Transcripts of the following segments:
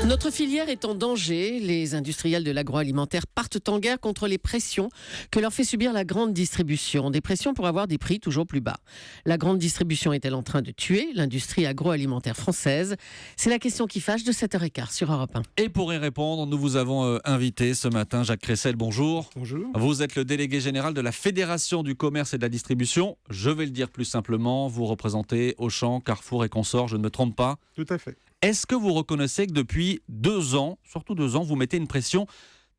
Notre filière est en danger. Les industriels de l'agroalimentaire partent en guerre contre les pressions que leur fait subir la grande distribution. Des pressions pour avoir des prix toujours plus bas. La grande distribution est-elle en train de tuer l'industrie agroalimentaire française ? C'est la question qui fâche de 7h15 sur Europe 1. Et pour y répondre, nous vous avons invité ce matin Jacques Cressel. Bonjour. Bonjour. Vous êtes le délégué général de la Fédération du commerce et de la distribution. Je vais le dire plus simplement, vous représentez Auchan, Carrefour et consorts, je ne me trompe pas. Tout à fait. Est-ce que vous reconnaissez que depuis 2 ans, surtout 2 ans, vous mettez une pression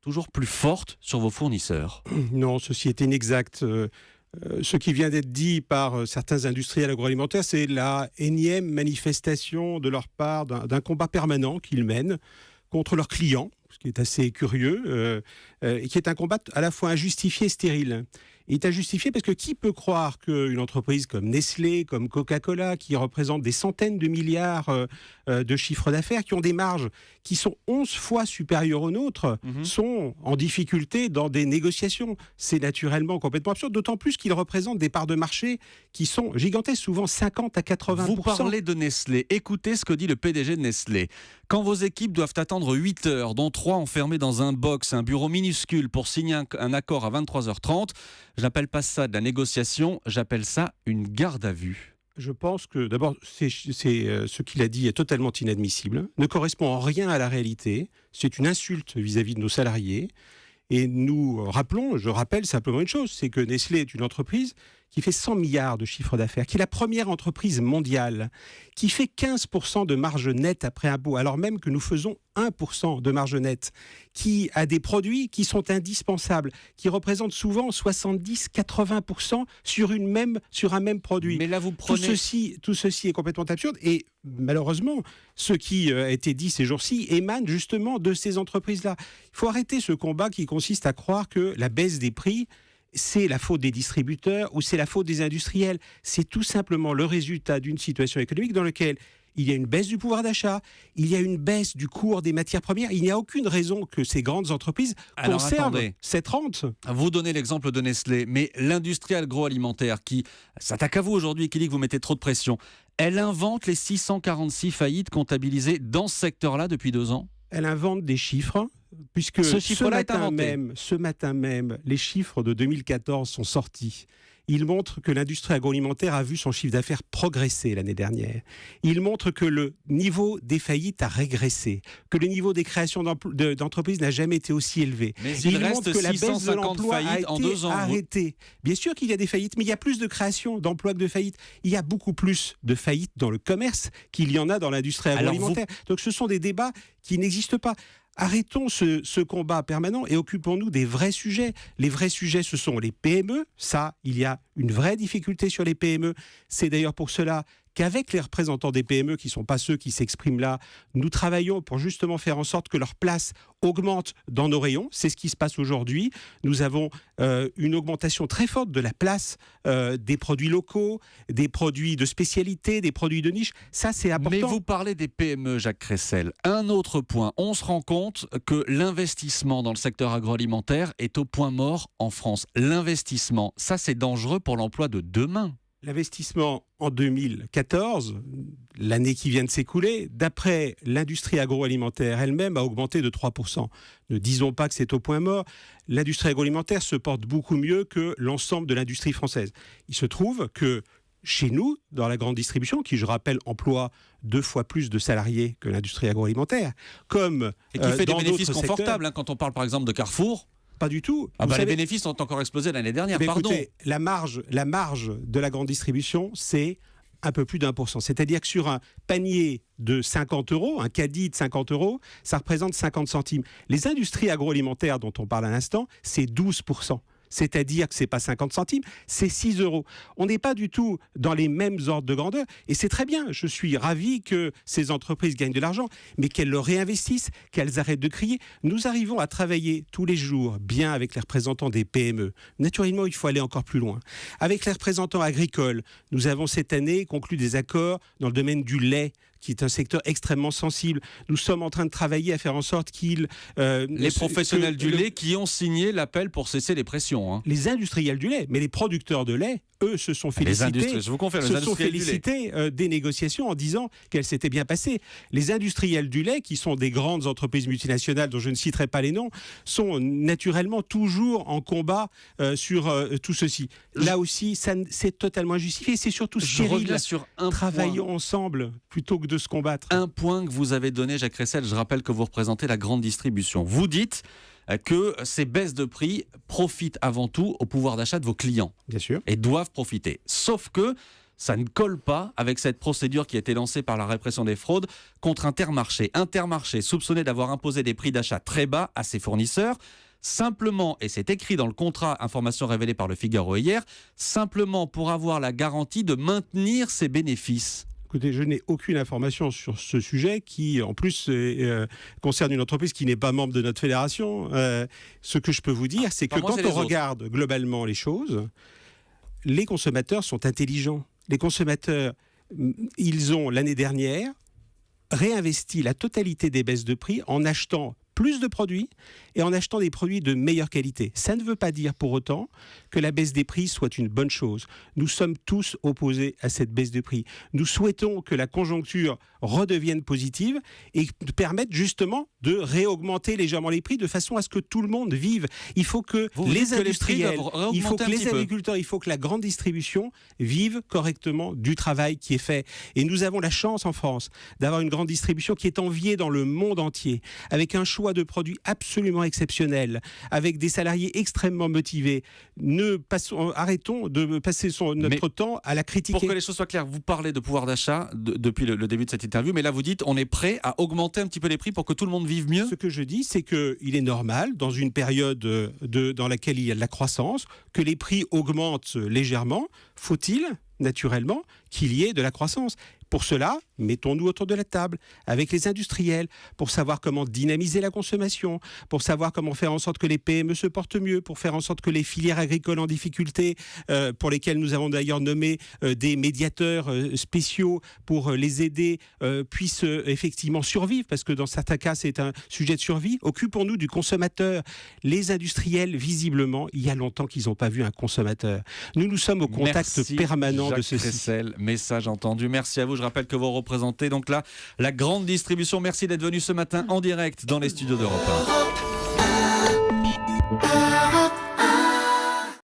toujours plus forte sur vos fournisseurs ? Non, ceci est inexact. Ce qui vient d'être dit par certains industriels agroalimentaires, c'est la énième manifestation de leur part d'un combat permanent qu'ils mènent contre leurs clients, ce qui est assez curieux, et qui est un combat à la fois injustifié et stérile. Il est injustifié parce que qui peut croire qu'une entreprise comme Nestlé, comme Coca-Cola, qui représente des centaines de milliards de chiffres d'affaires, qui ont des marges qui sont 11 fois supérieures aux nôtres, sont en difficulté dans des négociations. C'est naturellement complètement absurde, d'autant plus qu'ils représentent des parts de marché qui sont gigantesques, souvent 50 à 80%. Vous parlez de Nestlé. Écoutez ce que dit le PDG de Nestlé. Quand vos équipes doivent attendre 8 heures, dont 3 enfermés dans un box, un bureau minuscule pour signer un accord à 23h30, je n'appelle pas ça de la négociation, j'appelle ça une garde à vue. Je pense que, d'abord, ce qu'il a dit est totalement inadmissible, ne correspond en rien à la réalité, c'est une insulte vis-à-vis de nos salariés. Et je rappelle simplement une chose, c'est que Nestlé est une entreprise qui fait 100 milliards de chiffre d'affaires, qui est la première entreprise mondiale, qui fait 15% de marge nette après impôt, alors même que nous faisons 1% de marge nette, qui a des produits qui sont indispensables, qui représentent souvent 70-80% sur un même produit. Mais là, vous prenez... Tout ceci est complètement absurde et malheureusement, ce qui a été dit ces jours-ci émane justement de ces entreprises-là. Il faut arrêter ce combat qui consiste à croire que la baisse des prix, c'est la faute des distributeurs ou c'est la faute des industriels. C'est tout simplement le résultat d'une situation économique dans laquelle il y a une baisse du pouvoir d'achat, il y a une baisse du cours des matières premières. Il n'y a aucune raison que ces grandes entreprises conservent cette rente. Vous donnez l'exemple de Nestlé, mais l'industrie agroalimentaire qui s'attaque à vous aujourd'hui et qui dit que vous mettez trop de pression, elle invente les 646 faillites comptabilisées dans ce secteur-là depuis 2 ans ? Elle invente des chiffres, puisque ce matin même, les chiffres de 2014 sont sortis. Ils montrent que l'industrie agroalimentaire a vu son chiffre d'affaires progresser l'année dernière. Ils montrent que le niveau des faillites a régressé, que le niveau des créations d'entreprises n'a jamais été aussi élevé. Mais il reste que la baisse de 650 l'emploi a faillites en 2 ans. arrêtée. Bien sûr qu'il y a des faillites, mais il y a plus de création d'emplois que de faillites. Il y a beaucoup plus de faillites dans le commerce qu'il y en a dans l'industrie agroalimentaire. Donc ce sont des débats qui n'existent pas. Arrêtons ce combat permanent et occupons-nous des vrais sujets. Les vrais sujets, ce sont les PME. Ça, il y a une vraie difficulté sur les PME. C'est d'ailleurs pour cela qu'avec les représentants des PME, qui ne sont pas ceux qui s'expriment là, nous travaillons pour justement faire en sorte que leur place augmente dans nos rayons. C'est ce qui se passe aujourd'hui. Nous avons une augmentation très forte de la place des produits locaux, des produits de spécialité, des produits de niche. Ça, c'est important. Mais vous parlez des PME, Jacques Cressel. Un autre point, on se rend compte que l'investissement dans le secteur agroalimentaire est au point mort en France. L'investissement, ça c'est dangereux pour l'emploi de demain. L'investissement en 2014, l'année qui vient de s'écouler, d'après l'industrie agroalimentaire elle-même, a augmenté de 3%. Ne disons pas que c'est au point mort. L'industrie agroalimentaire se porte beaucoup mieux que l'ensemble de l'industrie française. Il se trouve que chez nous, dans la grande distribution, qui, je rappelle, emploie 2 fois plus de salariés que l'industrie agroalimentaire, comme et qui fait des dans bénéfices d'autres confortables, quand on parle par exemple de Carrefour. Pas du tout. Les bénéfices ont encore explosé l'année dernière, Écoutez, la marge de la grande distribution, c'est un peu plus d'1%. C'est-à-dire que sur un panier de 50 euros, un caddie de 50 euros, ça représente 50 centimes. Les industries agroalimentaires dont on parle à l'instant, c'est 12%. C'est-à-dire que ce n'est pas 50 centimes, c'est 6 euros. On n'est pas du tout dans les mêmes ordres de grandeur. Et c'est très bien, je suis ravi que ces entreprises gagnent de l'argent, mais qu'elles le réinvestissent, qu'elles arrêtent de crier. Nous arrivons à travailler tous les jours bien avec les représentants des PME. Naturellement, il faut aller encore plus loin. Avec les représentants agricoles, nous avons cette année conclu des accords dans le domaine du lait, qui est un secteur extrêmement sensible. Nous sommes en train de travailler à faire en sorte les professionnels du lait qui ont signé l'appel pour cesser les pressions. non. Hein. Les industriels du lait, mais les producteurs de lait, eux, se sont félicités. Je vous confirme, les se sont industriels du lait. félicités des négociations en disant qu'elles s'étaient bien passées. Les industriels du lait, qui sont des grandes entreprises multinationales dont je ne citerai pas les noms, sont naturellement toujours en combat sur tout ceci. Là aussi, c'est totalement injustifié. C'est surtout Je stérile. reviens sur un Travaillons point. ensemble plutôt que de se combattre. Un point que vous avez donné, Jacques Ressel, je rappelle que vous représentez la grande distribution. Vous dites que ces baisses de prix profitent avant tout au pouvoir d'achat de vos clients. Bien sûr. Et doivent profiter. Sauf que ça ne colle pas avec cette procédure qui a été lancée par la répression des fraudes contre Intermarché. Intermarché soupçonné d'avoir imposé des prix d'achat très bas à ses fournisseurs, simplement, et c'est écrit dans le contrat, information révélée par le Figaro hier, simplement pour avoir la garantie de maintenir ses bénéfices. Écoutez, je n'ai aucune information sur ce sujet qui, en plus, concerne une entreprise qui n'est pas membre de notre fédération. Ce que je peux vous dire, c'est que quand on regarde globalement les choses, les consommateurs sont intelligents. Les consommateurs, ils ont, l'année dernière, réinvesti la totalité des baisses de prix en achetant plus de produits et en achetant des produits de meilleure qualité. Ça ne veut pas dire pour autant que la baisse des prix soit une bonne chose. Nous sommes tous opposés à cette baisse de prix. Nous souhaitons que la conjoncture redevienne positive et permette justement de réaugmenter légèrement les prix de façon à ce que tout le monde vive. Il faut que les industriels, il faut que les agriculteurs, il faut que la grande distribution vive correctement du travail qui est fait. Et nous avons la chance en France d'avoir une grande distribution qui est enviée dans le monde entier, avec un choix de produits absolument exceptionnel, avec des salariés extrêmement motivés. Arrêtons de passer notre temps à la critiquer. Pour que les choses soient claires, vous parlez de pouvoir d'achat depuis le début de cette interview, mais là vous dites on est prêt à augmenter un petit peu les prix pour que tout le monde vive mieux. Ce que je dis, c'est qu'il est normal, dans une période dans laquelle il y a de la croissance, que les prix augmentent légèrement. Faut-il, naturellement, qu'il y ait de la croissance ? Pour cela, mettons-nous autour de la table avec les industriels pour savoir comment dynamiser la consommation, pour savoir comment faire en sorte que les PME se portent mieux, pour faire en sorte que les filières agricoles en difficulté, pour lesquelles nous avons d'ailleurs nommé des médiateurs spéciaux pour les aider, puissent effectivement survivre, parce que dans certains cas, c'est un sujet de survie. Occupons-nous du consommateur. Les industriels, visiblement, il y a longtemps qu'ils n'ont pas vu un consommateur. Nous sommes au contact permanent Jacques de ceci. Ressel, message entendu. Merci à vous. Je rappelle que vous représentez donc là la grande distribution. Merci d'être venu ce matin en direct dans les studios d'Europe 1.